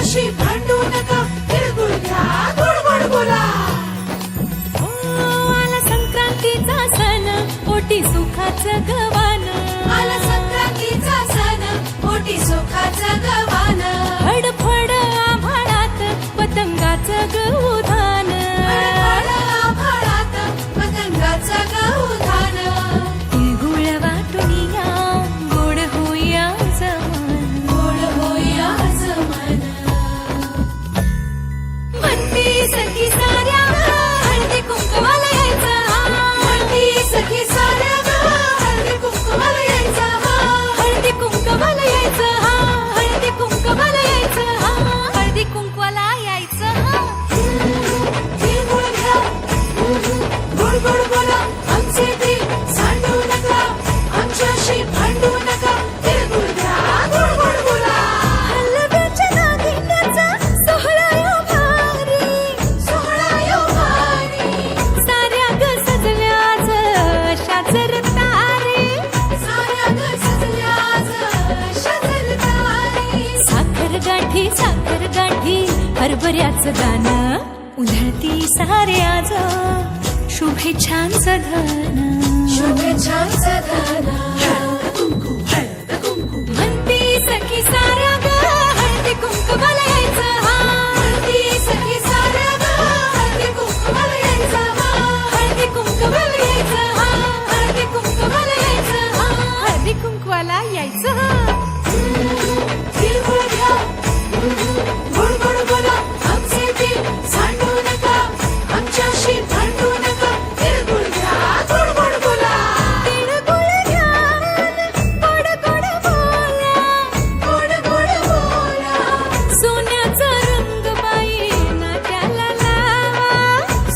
आमच्याशी भांडू नका, तिळगुळ घ्या, गोड गोड बोला. आला संक्रांतीचा सण, पोटी सुखाचं गवान. आला संक्रांतीचा सण, पोटी सुखाचं गवान. फडफड आभाळात पतंगाचं गौधान. फडफड आभाळात पतंगाचं गौधान. तिळगुळ वाटून या, गोड होईया जमान. गोड होईया जमान. म्हणती सखी साऱ्या हळदी कुंकवाला यायचं. म्हणती सखी साऱ्या हळदी कुंकवाला यायचं. हळदी कुंकवाला यायचं, हळदी कुंकवाला यायचं, हळदी कुंकवाला यायचं. तिळगुळ घ्या, गोड गोड बोला. आमचे दिल सांडू नका, आमच्याशी भांडू नका. तिळगुळ घ्या, गोड गोड बोला. हलव्याच्या नागिण्याचा सोहळा यो भारी. सोहळा यो भारी. साऱ्या ग सजल्याच शाचर तारे. साऱ्या ग सजल्याच शाचर तारे. साखर गाठी हरभऱ्याचं गाणं. उधळती साऱ्याच शुभेच्छांचं धन. शुभेच्छांचं धन. म्हणती सखी साऱ्या ग हळदी कुंकवाला यायचं. म्हणती सखी साऱ्या हळदी कुंकवाला यायचं. हळदी कुंकवाला यायचं, हळदी कुंकवाला यायचं, हळदी कुंकवाला यायचं. तिळगुळ घ्या, गोड गोड बोला. आमचे दिल सांडू नका, आमच्याशी भांडू नका. तिळगुळ घ्या, गोड गोड बोला. तिळगुळ घ्या, गोड गोड बोला. गोड गोड बोला. सोन्याचा रंग बाई नाट्याला लावा.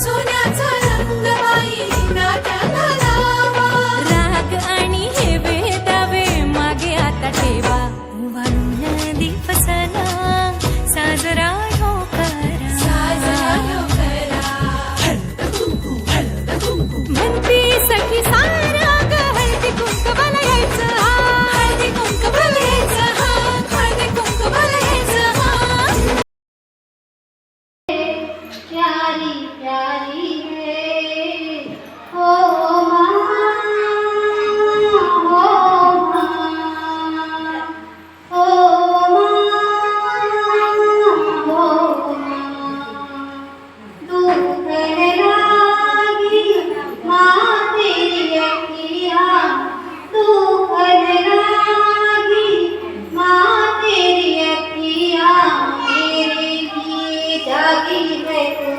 सोन्याचा रंग बाई नाट्याला लावा. राग आणि हे वेदावे मागे आता ठेवा. वाळून दिवसना साजरा हो करा. साजरा यो करा. म्हणती सखी साऱ्या ग हळदी कुंकवाला यायचं. हळदी कुंकवाला यायचं. हळदी कुंकवाला यायचं. प्यारी प्यारी है हो माँ, हो माँ, हो माँ, हो माँ. दुख लागी माँ तेरी अखियाँ, दुख लागी माँ तेरी अखियाँ. मेरे लिए जागी है तू,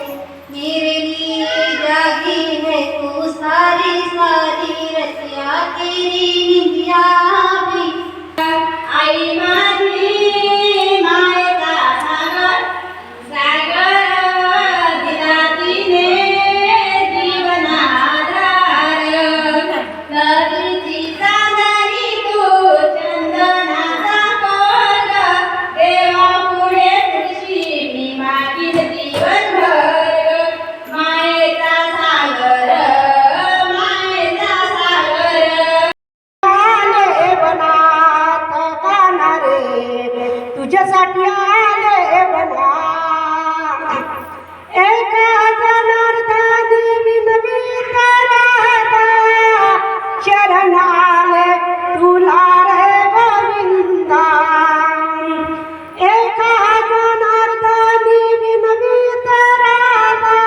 मेरे लिए जागी है तू. सारी सारी रतिया तेरी निंदिया भी. आई माझी मायेचा सागर, सागर दिला तिने जीवना आधार. नदीची चांदणी तू चंदनाचा कोल, देवा पुढे तुझी मी मागील जीवनभर. मायेचा सागर, मायेचा सागर. आले बनात काना रे, तुझ्यासाठी आले बना. एका जनार्दनी विनवी कराता, शरणाले तुला रे गोविंदा. एका जनार्दनी विनवी कराता,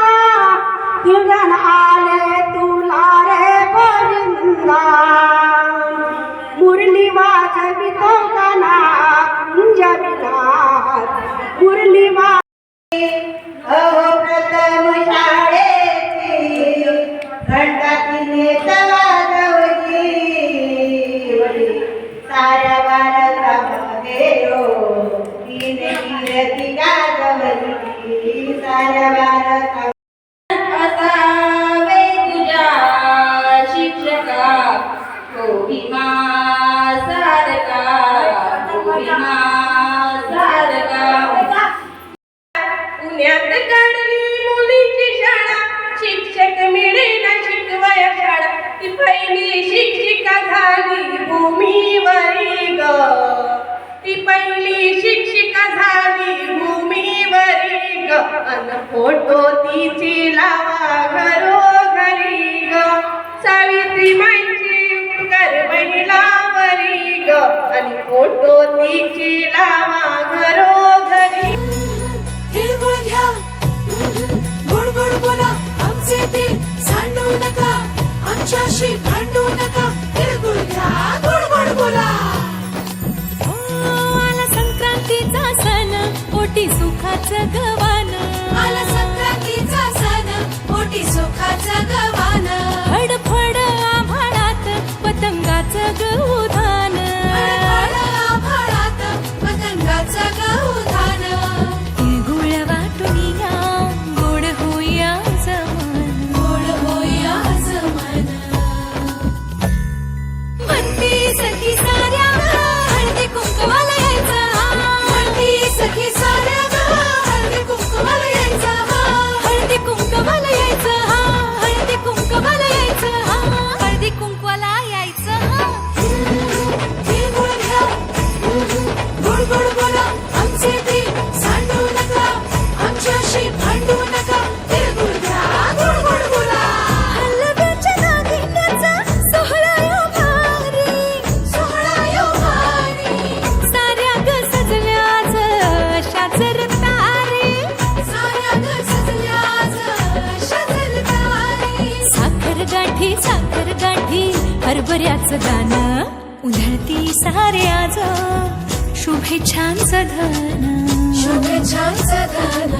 शरण आले तुला रे गोविंदा. मुरली वाजवितो काना कुंज विलास. मुरली प्रथम शाळेची घंटा तिने वाजवली. साऱ्या भारतामध्ये तिने कीर्ती गाजवली. साऱ्या भारता असावे तुझ्या शिक्षका, गोविमा सारका, गोविमा सारका. पुण्यात काढली मुलीची शाळा, शिक्षक मिळेना शिकवाया शाळा. ती पहिली शिक्षिका झाली भूमीवरी ग. फोटो तिची लावा घरोघरी ग सावित्री माईची कर बहिणीला वरी ग आणि फोटो तिची लावा घरोघरी तिळगुळ घ्या गोड गोड बोला आमचे ते सांडू नका आमच्याशी भांडू नका तिळगुळ घ्या गोड गोड बोला आला संक्रांतीचा सण पोटी सुखाचं गवान आला संक्रांतीचा सण पोटी सुखाचं गवान फडफड आभाळात पतंगाचं गौधान आभाळात पतंगाचं गौधान तिळगुळ वाटून या गोड होया जमान गोड होया जमान म्हणती सखी साऱ्या हळदी कुंकवाला यायचं म्हणती सखी साऱ्या हळदी कुंकवाला यायचं हळदी कुंकवाला यायचं हळदी कुंकवाला यायचं हळदी कुंकवाला यायचं तिळगुळ घ्या गोड गोड बोला आमचे ते सांडू नका आमच्याशी भांडू नका तिळगुळ घ्या गोड गोड बोला हलव्याच्या दागिन्याचा सोहळा यो भारी सोहळा यो भारी साऱ्या ग सजल्या आज अशाच रतारी साऱ्या ग सजल्या आज अशाच रतारी साखर गाठी हरभऱ्याचं गाणं उधळती सारे आज शुभेच्छांचं धन शुभेच्छांचं धन